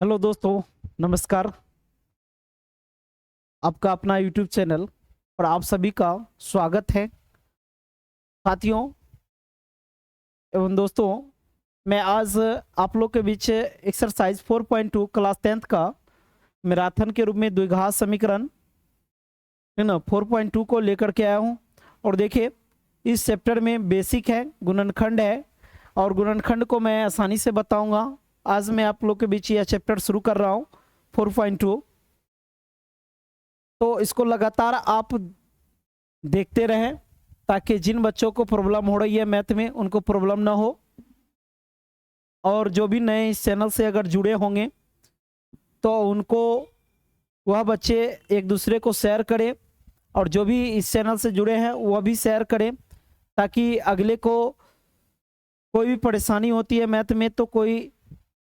Hello दोस्तों, नमस्कार। आपका अपना यूट्यूब चैनल और आप सभी का स्वागत है। साथियों एवं दोस्तों, मैं आज आप लोग के बीच एक्सरसाइज 4.2 क्लास 10th का मैराथन के रूप में द्विघात समीकरण है ना 4.2 को लेकर के आया हूँ। और देखिए, इस चैप्टर में बेसिक है, गुणनखंड है और गुणनखंड को मैं आसानी से बताऊंगा। आज मैं आप लोग के बीच यह चैप्टर शुरू कर रहा हूँ 4.2। तो इसको लगातार आप देखते रहें ताकि जिन बच्चों को प्रॉब्लम हो रही है मैथ में उनको प्रॉब्लम ना हो। और जो भी नए इस चैनल से अगर जुड़े होंगे तो उनको वह बच्चे एक दूसरे को शेयर करें, और जो भी इस चैनल से जुड़े हैं वह भी शेयर करें ताकि अगले को कोई भी परेशानी होती है मैथ में तो कोई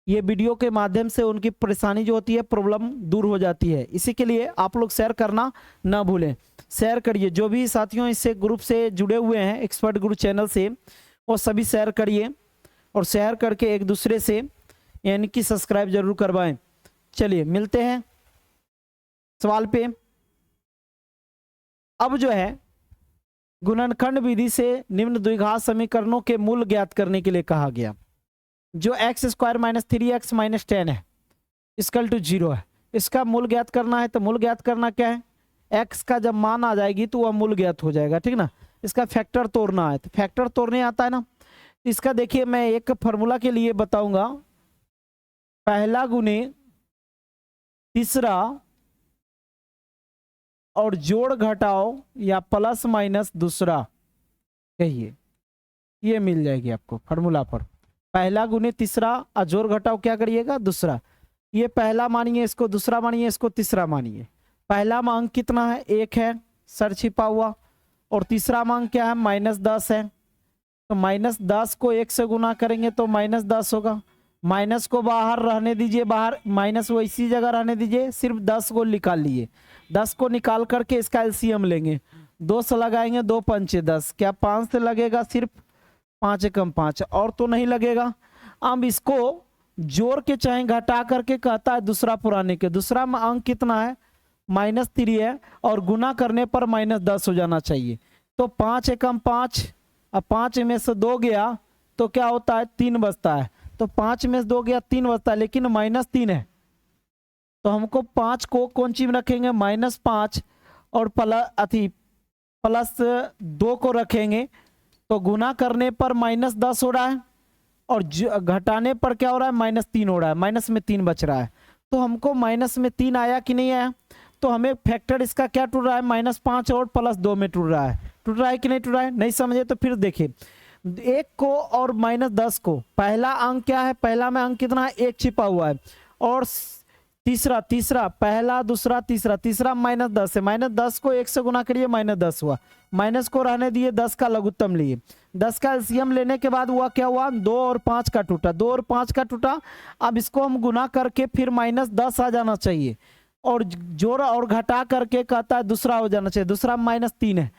ये वीडियो के माध्यम से उनकी परेशानी जो होती है प्रॉब्लम दूर हो जाती है। इसी के लिए आप लोग शेयर करना ना भूलें। शेयर करिए, जो भी साथियों इससे ग्रुप से जुड़े हुए हैं एक्सपर्ट गुरु चैनल से, वो सभी शेयर करिए और शेयर करके एक दूसरे से यानी कि सब्सक्राइब जरूर करवाएं। चलिए मिलते हैं सवाल पे। अब जो है गुणनखंड विधि से निम्न द्विघात समीकरणों के मूल ज्ञात करने के लिए कहा गया। जो x square minus 3x minus 10 है इक्वल टू 0 है, इसका मूल ज्ञात करना है। तो मूल ज्ञात करना क्या है, x का जब मान आ जाएगी तो वह मूल ज्ञात हो जाएगा, ठीक ना। इसका फैक्टर तोड़ना है, तो फैक्टर तोड़ने आता है ना। इसका देखिए मैं एक फॉर्मूला के लिए बताऊंगा, पहला गुने तीसरा और जोड़ घटाओ या प्लस माइनस दूसरा, कहिए ये मिल जाएगी आपको फॉर्मूला पर। पहला गुने तीसरा और जोड़ घटाओ क्या करिएगा, दूसरा। ये पहला मानिए, इसको दूसरा मानिए, इसको तीसरा मानिए। पहला मांग कितना है, 1 है, सर छिपा हुआ। और तीसरा मांग क्या है, -10 है। तो -10 को 1 से गुना करेंगे तो -10 होगा। माइनस को बाहर रहने दीजिए, बाहर माइनस वो इसी जगह रहने दीजिए, सिर्फ 10 को निकाल लिए। 10 को निकाल करके इसका एलसीएम लेंगे, 2 से लगाएंगे, 2 पंचे 10, क्या 5 से लगेगा, सिर्फ 5 एकम 5 और तो नहीं लगेगा। अब इसको जोड़ के चाहे घटा करके कहता है दूसरा पुराने के, दूसरा अंक कितना है, -3 है और गुना करने पर -10 हो जाना चाहिए। तो 5 एकम 5, अब 5 में से 2 गया तो क्या होता है, 3 बचता है। तो 5 में से 2 गया, 3 बचता है, लेकिन -3 है। तो हमको 5 को कौन चीज में रखेंगे, -5 और +2 को रखेंगे। तो गुना करने पर -10 हो रहा है और घटाने पर क्या हो रहा है, -3 हो रहा है, माइनस में 3 बच रहा है। तो हमको माइनस में 3 आया कि नहीं आया, तो हमें फैक्टर इसका क्या टूट रहा है, -5 और +2 में टूट रहा है। टूट रहा है कि नहीं टूट रहा है, नहीं समझे तो फिर देखिए 1 को और -10 को, पहला अंक क्या है, पहला में अंक कितना है, 1 छिपा हुआ है। और तीसरा पहला दूसरा तीसरा, तीसरा -10 है, -10 को 1 से गुना करिए, -10 हुआ। माइनस को रहने दिए, 10 का लघुत्तम लिए। 10 का एलसीएम लेने के बाद हुआ क्या हुआ, 2 और 5 का टूटा, 2 और 5 का टूटा। अब इसको हम गुना करके फिर -10 आ जाना चाहिए और जोड़ और घटा करके कहता है दूसरा हो जाना चाहिए, दूसरा -3 है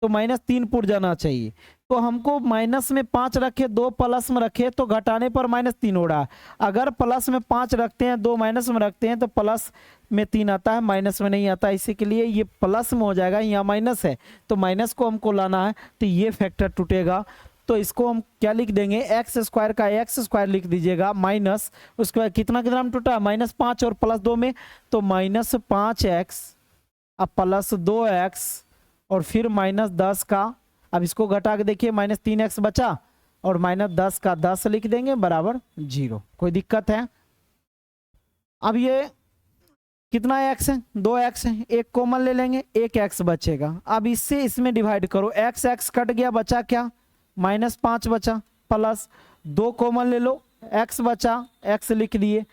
तो -3 पुट जाना चाहिए। तो हमको माइनस में 5 रखे, 2 प्लस में रखे तो घटाने पर -3 हो रहा है। अगर प्लस में 5 रखते हैं, 2 माइनस में रखते हैं तो प्लस में 3 आता है, माइनस में नहीं आता। इसी के लिए ये प्लस में हो जाएगा, यहाँ माइनस है तो माइनस को हमको लाना है, तो ये फैक्टर टूटेगा। तो इसको हम क्या लिख देंगे, एक्स स्क्वायर का एक्स स्क्वायर लिख दीजिएगा, माइनस उसके बाद कितना कितना में टूटा, -5 और +2 में, तो -5x अब +2x और फिर -10 का। अब इसको घटा के देखिए, -3x बचा और -10 का 10 लिख देंगे बराबर 0। कोई दिक्कत है। अब ये कितना x है, 2x है, एक कॉमन ले लेंगे, 1x बचेगा। अब इससे इसमें डिवाइड करो, x कट गया, बचा क्या, -5 बचा, प्लस 2 कॉमन ले लो, x बचा, x लिख दिए,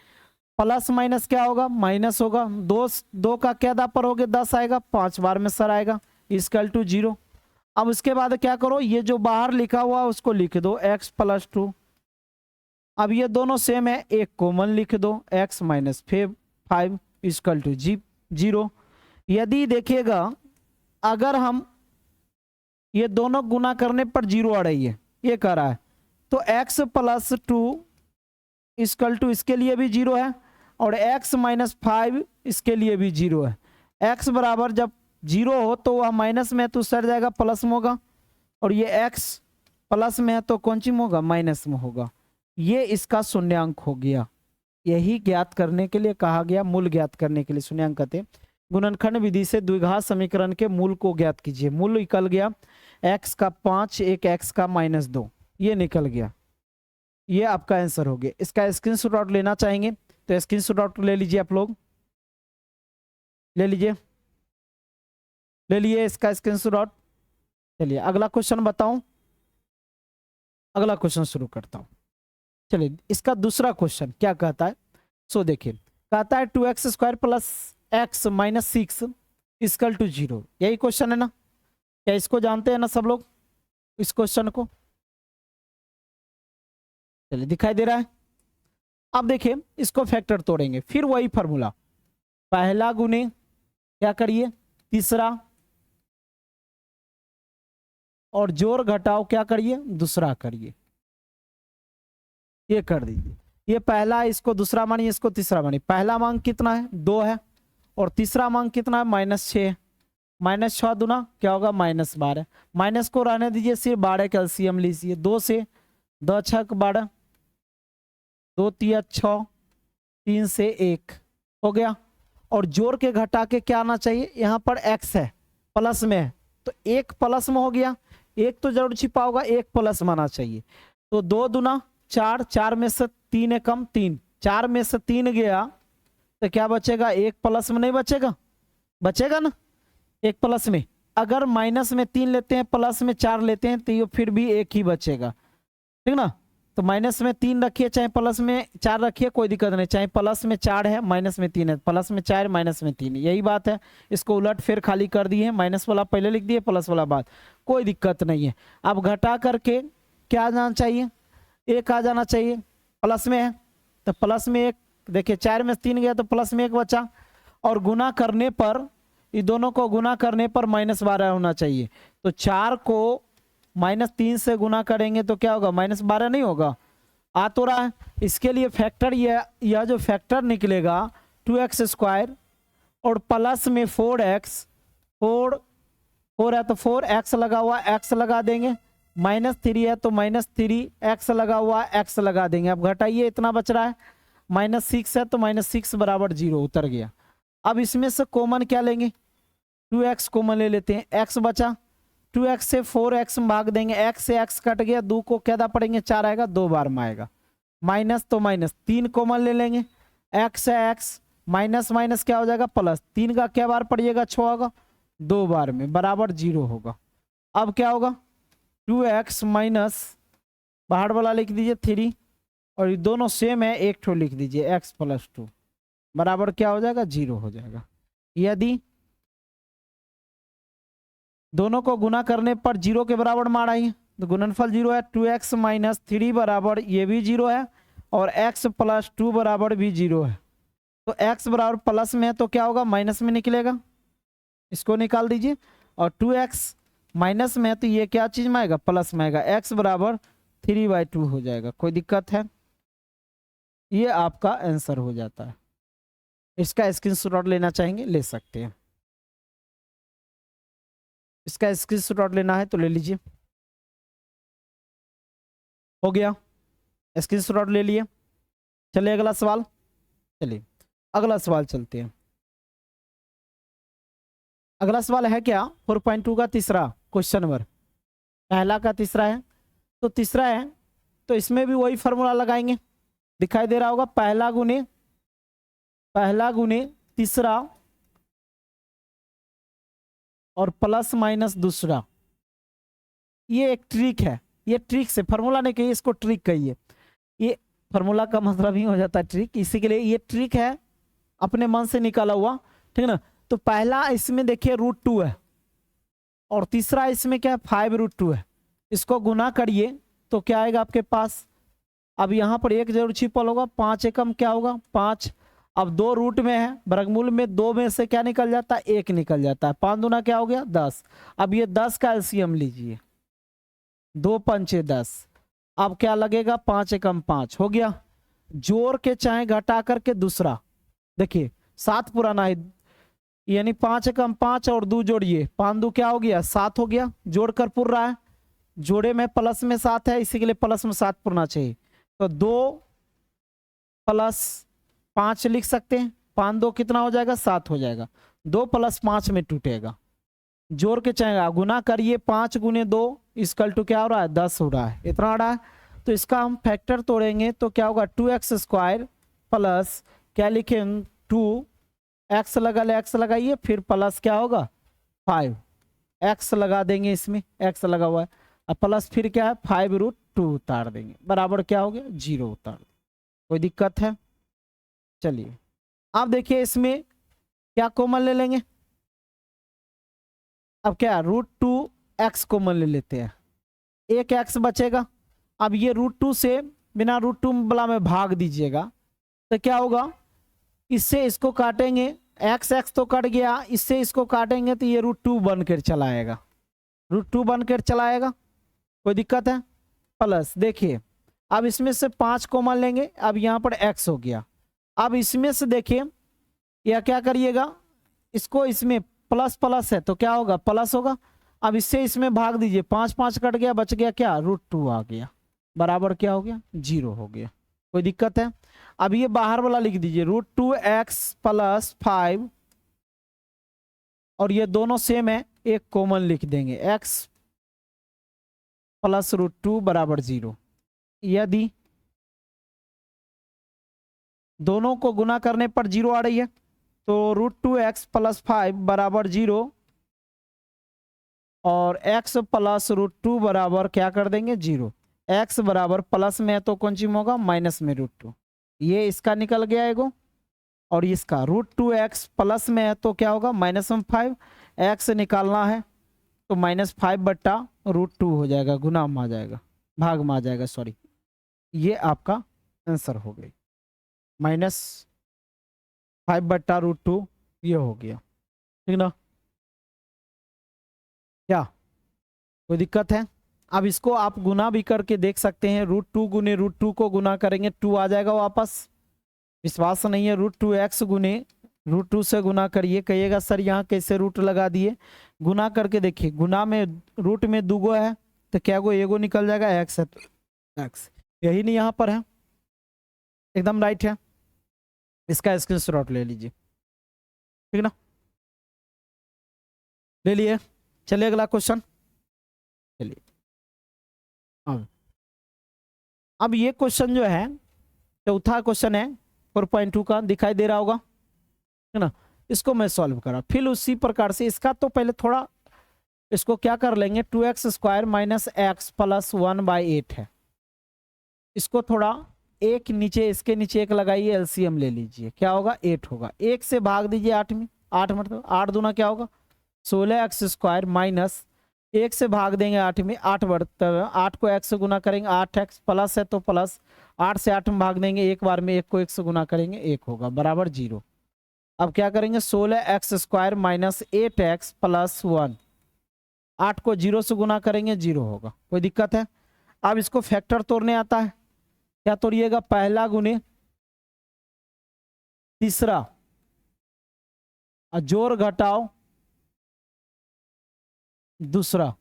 प्लस माइनस क्या होगा, माइनस होगा। 2 का क्या दा पर हो गया, 10 आएगा, 5 बार में सर आएगा, इक्वल टू 0। अब उसके बाद क्या करो, ये जो बाहर लिखा हुआ उसको लिख दो, x + 2। अब ये दोनों सेम है, एक कॉमन लिख दो, x - 5 इक्वल टू 0। यदि देखिएगा अगर हम ये दोनों गुना करने पर 0 आ रही है, ये कर रहा है, तो x + 2 इक्वल टू इसके लिए भी 0 है। और x माइनस 5 इसके लिए भी 0 है। x बराबर जब 0 हो तो वह माइनस में है तो सर जाएगा प्लस में होगा, और ये x प्लस में है तो कौन सी में होगा, माइनस में होगा। ये इसका शून्यांक हो गया। यही ज्ञात करने के लिए कहा गया, मूल ज्ञात करने के लिए शून्यांक कहते हैं। गुणनखंड विधि से द्विघात समीकरण के मूल को ज्ञात कीजिए। मूल निकल गया x का 5 एक x का -2, ये निकल गया। ये आपका आंसर हो गया। इसका स्क्रीनशॉट आउट लेना चाहेंगे तो स्क्रीनशॉट आउट ले लीजिए, आप लोग ले लीजिए, ले लिए इसका स्क्रीनशॉट आउट। चलिए अगला क्वेश्चन बताऊं, अगला क्वेश्चन शुरू करता हूं। चलिए इसका दूसरा क्वेश्चन क्या कहता है, सो देखिए कहता है 2x² plus x minus 6 equal to 0। यही क्वेश्चन है ना, क्या इसको जानते हैं ना सब लोग इस क्वेश्चन को? चलिए दिखाई दे रहा है। अब देखिए इसको फैक्टर तोड़ेंगे, फिर वही फॉर्मूला, पहला गुने क्या करिए तीसरा, और जोड़ घटाओ क्या करिए दूसरा करिए, ये कर दीजिए। ये पहला, इसको दूसरा मानिए, इसको तीसरा मानिए। पहला मांग कितना है 2 है, और तीसरा मांग कितना है -6। -6 दूना क्या होगा -12। माइनस को रहने दीजिए, सिर्फ 12 कैल्सियम लीजिए। 2 से 2 6 12, 2 3 6, 3 से 1 हो गया। और जोड़ के घटा के क्या आना चाहिए, यहाँ पर x है प्लस में है तो 1 प्लस में हो गया, 1 तो जरूर छिपा होगा, 1 प्लस में आना चाहिए। तो 2 दूना 4, 4 में से 3 कम 3, 4 में से 3 गया तो क्या बचेगा, 1 प्लस में नहीं बचेगा, बचेगा ना 1 प्लस में। अगर माइनस में 3 लेते हैं प्लस में 4 लेते हैं तो ये फिर भी 1 ही बचेगा, ठीक ना। तो माइनस में 3 रखिए चाहे प्लस में 4 रखिए, कोई दिक्कत नहीं। चाहे प्लस में 4 है माइनस में 3 है, प्लस में 4 माइनस में 3, यही बात है। इसको उलट फिर खाली कर दिए, माइनस वाला पहले लिख दिए प्लस वाला बाद, कोई दिक्कत नहीं है। अब घटा करके क्या आ जाना चाहिए, 1 आ जाना चाहिए। प्लस में है तो प्लस में 1, देखिए 4 में 3 गया तो प्लस में 1 बचा। और गुना करने पर, ये दोनों को गुना करने पर -12 होना चाहिए। तो 4 को -3 से गुना करेंगे तो क्या होगा, -12 नहीं होगा, आ तो रहा है। इसके लिए फैक्टर यह जो फैक्टर निकलेगा 2x² और प्लस में 4x, 4 है तो 4x लगा हुआ x लगा देंगे, -3 है तो -3x लगा हुआ x लगा देंगे। अब घटाइए, इतना बच रहा है, -6 है तो -6 बराबर 0 उतर गया। अब इसमें से कॉमन क्या लेंगे, 2x कॉमन ले लेते हैं, x बचा, 2x से 4x भाग देंगे, x से x कट गया, 2 को क्या पड़ेंगे 4 आएगा, 2 बार में आएगा। माइनस तो माइनस, 3 कॉमन ले लेंगे, x है x, माइनस माइनस क्या हो जाएगा प्लस, 3 का क्या बार पड़िएगा 6 होगा, 2 बार में बराबर 0 होगा। अब क्या होगा 2x माइनस बाहर वाला लिख दीजिए 3, और ये दोनों सेम है, एक ठो लिख दीजिए x + 2 बराबर क्या हो जाएगा 0 हो जाएगा। यदि दोनों को गुना करने पर 0 के बराबर मान आई तो गुणनफल 0 है। 2x माइनस 3 बराबर ये भी 0 है, और x + 2 बराबर भी 0 है। तो x बराबर प्लस में है तो क्या होगा माइनस में निकलेगा, इसको निकाल दीजिए। और 2x माइनस में है तो ये क्या चीज में आएगा, प्लस में आएगा, x बराबर 3/2 हो जाएगा। कोई दिक्कत है, ये आपका आंसर हो जाता है। इसका स्क्रीनशॉट लेना चाहेंगे ले सकते हैं, इसका स्क्रीनशॉट लेना है तो ले लीजिए। हो गया, स्क्रीनशॉट ले लिए। चलिए अगला सवाल, चलिए अगला सवाल चलते हैं। अगला सवाल है क्या 4.2 का तीसरा क्वेश्चन नंबर, पहला का तीसरा है। तो तीसरा है तो इसमें भी वही फॉर्मूला लगाएंगे, दिखाई दे रहा होगा, पहला गुने तीसरा और प्लस माइनस दूसरा। ये एक ट्रिक है, ये ट्रिक से फॉर्मूला नहीं कहिए, इसको ट्रिक कहिए। ये फॉर्मूला का मतलब ही हो जाता है ट्रिक, इसी के लिए ये ट्रिक है, अपने मन से निकाला हुआ, ठीक है ना। तो पहला इसमें देखिए √2 है, और तीसरा इसमें क्या है 5√2 है। इसको गुना करिए तो क्या आएगा आपके पास, अब यहाँ पर 1 जरूर छिपल होगा, 5 एकम क्या होगा 5। अब 2 रूट में है, वर्गमूल में 2 में से क्या निकल जाता है 1 निकल जाता है, 5 दूना क्या हो गया 10। अब ये 10 का एलसीएम लीजिए, 2 पंचे 10, अब क्या लगेगा 5 एकम 5 हो गया। जोड़ के चाहे घटा करके दूसरा, देखिए 7 पुराना है, यानी 5 कम 5 और 2 जोड़िए, 5 2 क्या हो गया 7 हो गया, जोड़कर पुर रहा है, जोड़े में प्लस में 7 है, इसी के लिए प्लस में 7 पुरना चाहिए। तो 2 प्लस 5 लिख सकते हैं, 5 2 कितना हो जाएगा 7 हो जाएगा, 2 प्लस 5 में टूटेगा, जोड़ के चाहेगा गुना करिए, 5 गुने 2 इक्वल टू क्या हो रहा है 10 हो रहा है, इतना आ रहा है। तो इसका हम फैक्टर तोड़ेंगे तो क्या होगा 2x स्क्वायर प्लस क्या लिखें 2 एक्स लगा ले, एक्स लगाइए, फिर प्लस क्या होगा 5 एक्स लगा देंगे, इसमें एक्स लगा हुआ है, अब प्लस फिर क्या है 5√2 उतार देंगे, बराबर क्या हो गया 0 उतार देंगे। कोई दिक्कत है? चलिए अब देखिए इसमें क्या कॉमन ले लेंगे, अब क्या √2x कॉमन ले लेते हैं, एक x बचेगा। अब ये √2 से बिना √2 वाला में भाग दीजिएगा तो क्या होगा, इससे इसको काटेंगे, x x तो कट गया, इससे इसको काटेंगे तो ये √2 बनकर चला आएगा, √2 बनकर चला आएगा। कोई दिक्कत है? प्लस देखिए अब इसमें से 5 कॉमन लेंगे, अब यहाँ पर x हो गया, अब इसमें से देखिए या क्या करिएगा, इसको इसमें प्लस प्लस है तो क्या होगा प्लस होगा, अब इससे इसमें भाग दीजिए, 5 5 कट गया, बच गया क्या √2 आ गया, बराबर क्या हो गया 0 हो गया। कोई दिक्कत है? अब ये बाहर वाला लिख दीजिए √2x प्लस 5, और ये दोनों सेम है, एक कॉमन लिख देंगे x प्लस √2 बराबर 0। यदि दोनों को गुना करने पर 0 आ रही है तो √2x प्लस 5 बराबर 0, और x प्लस √2 बराबर क्या कर देंगे 0, x बराबर प्लस में है तो कौन सी होगा माइनस में √2, ये इसका निकल गया एगो, और इसका √2x प्लस में है तो क्या होगा माइनस में 5, x निकालना है तो -5/√2 हो जाएगा, गुना में आ जाएगा, भाग में आ जाएगा, सॉरी, ये आपका आंसर हो गई, -5/√2 ये हो गया, ठीक ना? क्या कोई दिक्कत है? अब इसको आप गुना भी करके देख सकते हैं, √2 गुने √2 को गुना करेंगे 2 आ जाएगा वापस, विश्वास नहीं है √2x गुने √2 से गुना करिए, कहिएगा सर यहाँ कैसे रूट लगा दिए, गुना करके देखिए, गुना में रूट में 2 गो है तो क्या गो एगो निकल जाएगा, x है तो x, यही नहीं यहाँ पर है, एकदम राइट है, इसका स्क्रीनशॉट ले लीजिए, ठीक ना? ले लिए? चलिए अगला क्वेश्चन, चलिए अब ये क्वेश्चन जो है चौथा क्वेश्चन है 4.2 का, दिखाई दे रहा होगा, है ना? इसको मैं सॉल्व करा, फिर उसी प्रकार से इसका तो पहले थोड़ा इसको क्या कर लेंगे, 2x square minus x plus 1/8 है, इसको थोड़ा एक नीचे, इसके नीचे एक लगाइए, एलसीएम ले लीजिए, क्या होगा 8 होगा, 1 से भाग दीजिए 8 में, 8 मतलब 8 दूना क्या होगा 16x स्क्वायर माइनस 1 से भाग देंगे 8 में, 8 बढ़ता है, 8 को x से गुना करेंगे 8x प्लस है तो प्लस, 8 से 8 में भाग देंगे, एक बार में 1 को 1 से गुना करेंगे 1 होगा, बराबर 0। अब क्या करेंगे 16x square minus 8x plus 1, 8 को 0 से गुना करेंगे 0 होगा। कोई दिक्कत है? अब इसको फैक्टर तोड़ने आता है, क्या तोड़िएगा, पहला गुने तीसरा, जोड़ घटाओ दूसरा,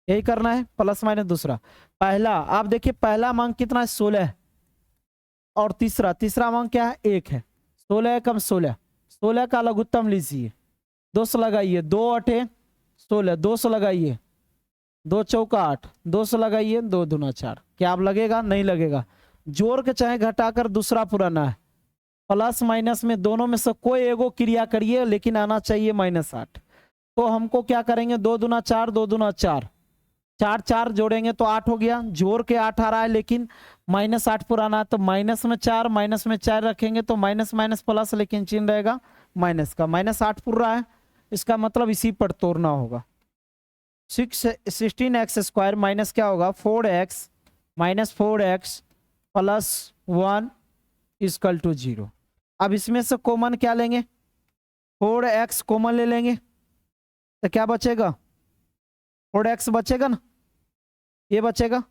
यही करना है, प्लस माइनस दूसरा, पहला, आप देखिए पहला मांग कितना है 16, और तीसरा मांग क्या है 1 है, 16 कम 16, 16 का लघुत्तम लीजिए, 200 लगाइए, 2 8 16, 200 लगाइए, 2 चौका 8, 200 लगाइए, 2 दूना 4, क्या आप लगेगा? नहीं लगेगा, जोड़ के चाहे घटाकर दूसरा पुराना है, प्लस माइनस में दोनों में से कोई एगो क्रिया करिए, लेकिन आना चाहिए -8, तो हमको क्या करेंगे 2 दूना 4, 2 दूना 4, 4 4 जोड़ेंगे तो 8 हो गया, जोड़ के 8 आ रहा है लेकिन -8 पुराना है, तो माइनस में 4 रखेंगे तो माइनस माइनस प्लस, लेकिन चिन्ह रहेगा माइनस का, -8 पुर रहा है, इसका मतलब इसी पर तोड़ना होगा, 16x स्क्वायर माइनस क्या होगा 4x minus 4x plus 1 equal to 0। अब इसमें से कॉमन क्या लेंगे, 4x कॉमन ले लेंगे तो क्या बचेगा 4x बचेगा ना, ये बचेगा।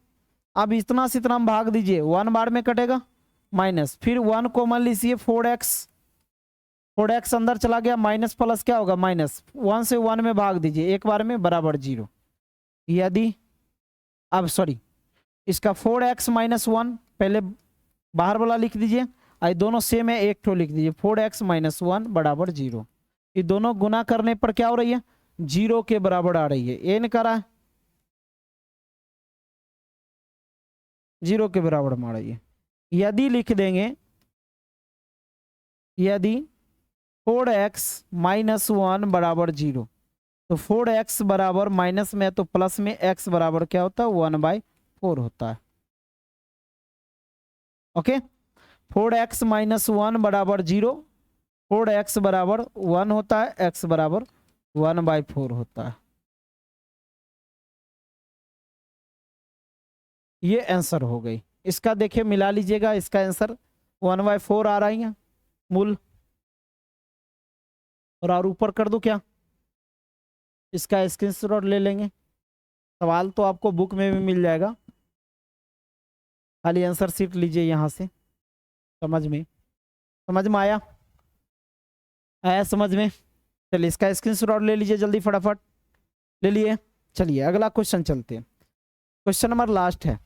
अब इतना से इतना भाग दीजिए, 1 बार में कटेगा, माइनस, फिर 1 कॉमन लीजिए 4x, 4x अंदर चला गया, माइनस प्लस क्या होगा माइनस, 1 से 1 में भाग दीजिए एक बार में बराबर 0। यदि अब सॉरी इसका 4x माइनस 1 पहले बाहर वाला लिख दीजिए, आई दोनों सेम है, एक ठो लिख दीजिए 4x माइनस 1 बराबर 0। ये दोनों गुना करने पर क्या हो रही है 0 के बराबर आ रही है, एन करा है 0 के बराबर में आ रही है। यदि लिख देंगे यदि 4x माइनस 1 बराबर 0, तो 4x बराबर माइनस में है तो प्लस में x बराबर क्या होता है 1/4 होता है। ओके 4x माइनस 1 बराबर 0, 4x बराबर 1 होता है, x बराबर 1/4 होता है। ये आंसर हो गई। इसका देखिए मिला लीजिएगा, इसका आंसर 1/4 आ रही है मूल, और ऊपर कर दूं क्या, इसका स्क्रीनशॉट ले लेंगे, सवाल तो आपको बुक में भी मिल जाएगा, खाली आंसर शीट लीजिए यहाँ से। समझ में आया समझ में, चलिए इसका स्क्रीनशॉट ले लीजिए जल्दी फटाफट, ले लिए। चलिए अगला क्वेश्चन चलते हैं, क्वेश्चन नंबर लास्ट है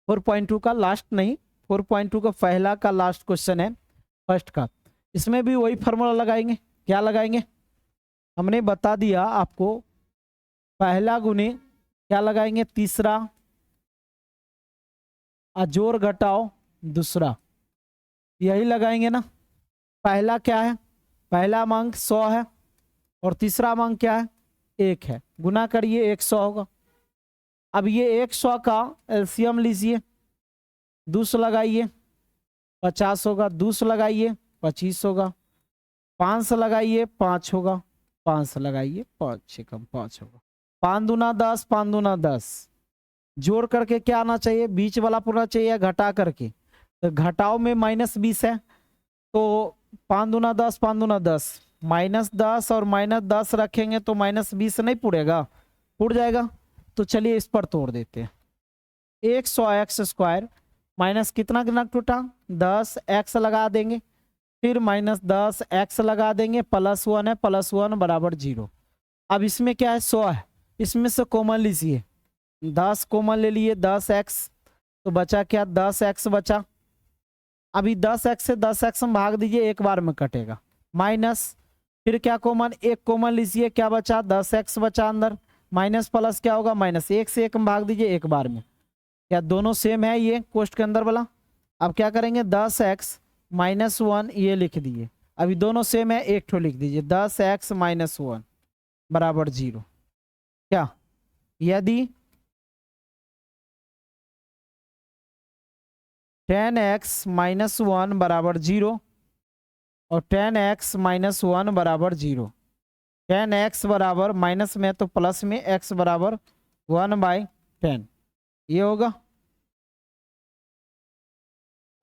4.2 का, लास्ट नहीं 4.2 का पहला का लास्ट क्वेश्चन है फर्स्ट का। इसमें भी वही फार्मूला लगाएंगे, क्या लगाएंगे हमने बता दिया आपको, पहला गुने क्या लगाएंगे तीसरा, जोड़ घटाओ दूसरा, यही लगाएंगे ना। पहला क्या है, पहला मांग 100 है और तीसरा मांग क्या है 1 है, गुना करिए 100 होगा। अब ये 100 का एलसीएम लीजिए, 200 लगाइए 50 होगा, 200 लगाइए 25 होगा, 500 लगाइए 5 होगा, 500 लगाइए 5 से कम 5 होगा, 5 दूना 10, 5 दूना 10, जोड़ करके क्या आना चाहिए बीच वाला पूरा चाहिए, घटा करके तो घटाओ में -20 है, तो 5 दूना 10, 5 दूना 10, -10 और -10 रखेंगे तो -20 नहीं पुड़ेगा, पुड़ जाएगा। तो चलिए इस पर तोड़ देते हैं, 100x² माइनस कितना कितना टूटा 10, x लगा देंगे, फिर -10 x लगा देंगे, +1 है, +1 बराबर 0। अब इसमें क्या है 100 है, इसमें से कॉमन लीजिए, 10 कॉमन ले लिए 10x, तो बचा क्या 10x बचा। अभी 10x से 10x में भाग दीजिए एक बार में कटेगा, माइनस फिर क्या कॉमन 1 कॉमन लीजिए, क्या बचा 10x बचा अंदर, माइनस प्लस क्या होगा माइनस, 1 से 1 में भाग दीजिए एक बार में, क्या दोनों सेम है ये कोष्ट के अंदर वाला। अब क्या करेंगे 10x माइनस 1 ये लिख दिए, अभी दोनों सेम है एक ठो लिख दीजिए 10x माइनस 1 बराबर 0। क्या यदि 10x माइनस 1 बराबर 0 और 10x माइनस 1 बराबर 0, 10x बराबर माइनस में तो प्लस में x बराबर 1/10 ये होगा,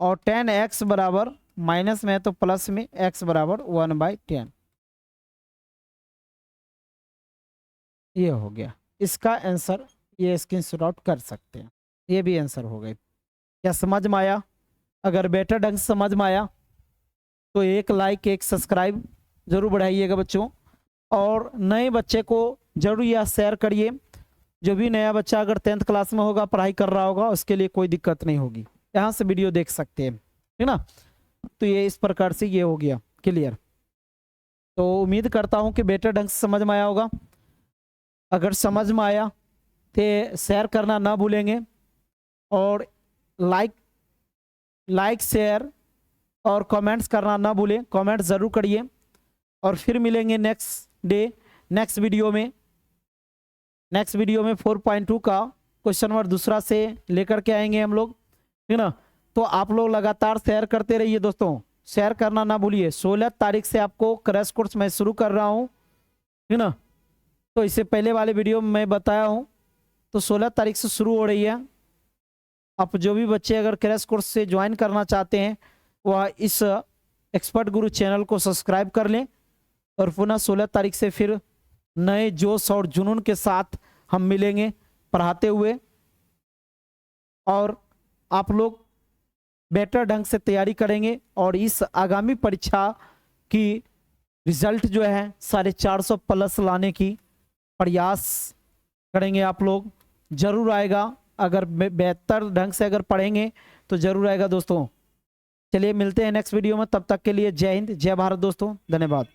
और 10x बराबर माइनस में तो प्लस में x बराबर 1/10 ये हो गया। इसका आंसर ये स्क्रीनशॉट आउट कर सकते हैं, ये भी आंसर हो गए। क्या समझ में आया? अगर बेटर ढंग से समझ में आया तो एक लाइक एक सब्सक्राइब जरूर बढ़ाइएगा बच्चों, और नए बच्चे को जरूर यह शेयर करिए, जो भी नया बच्चा अगर 10th क्लास में होगा पढ़ाई कर रहा होगा उसके लिए कोई दिक्कत नहीं होगी, यहाँ से वीडियो देख सकते हैं, है ना। तो ये इस प्रकार से ये हो गया क्लियर। तो उम्मीद करता हूँ कि बेटर ढंग से समझ में आया होगा। अगर समझ में आया तो शेयर करना ना भूलेंगे, और लाइक शेयर और कमेंट्स करना ना भूलें, कमेंट ज़रूर करिए। और फिर मिलेंगे नेक्स्ट वीडियो में 4.2 का क्वेश्चन नंबर दूसरा से लेकर के आएंगे हम लोग, है ना। तो आप लोग लगातार शेयर करते रहिए दोस्तों, शेयर करना ना भूलिए। 16 तारीख से आपको क्रैश कोर्स मैं शुरू कर रहा हूँ, है ना। तो इससे पहले वाले वीडियो में मैं बताया हूँ, तो 16 तारीख से शुरू हो रही है। आप जो भी बच्चे अगर क्रैश कोर्स से ज्वाइन करना चाहते हैं वह इस एक्सपर्ट गुरु चैनल को सब्सक्राइब कर लें, और पुनः 16 तारीख से फिर नए जोश और जुनून के साथ हम मिलेंगे पढ़ाते हुए। और आप लोग बेटर ढंग से तैयारी करेंगे और इस आगामी परीक्षा की रिजल्ट जो है 450 प्लस लाने की प्रयास करेंगे। आप लोग जरूर आएगा, अगर बेहतर ढंग से अगर पढ़ेंगे तो जरूर आएगा दोस्तों। चलिए मिलते हैं नेक्स्ट वीडियो में, तब तक के लिए जय हिंद जय भारत दोस्तों, धन्यवाद।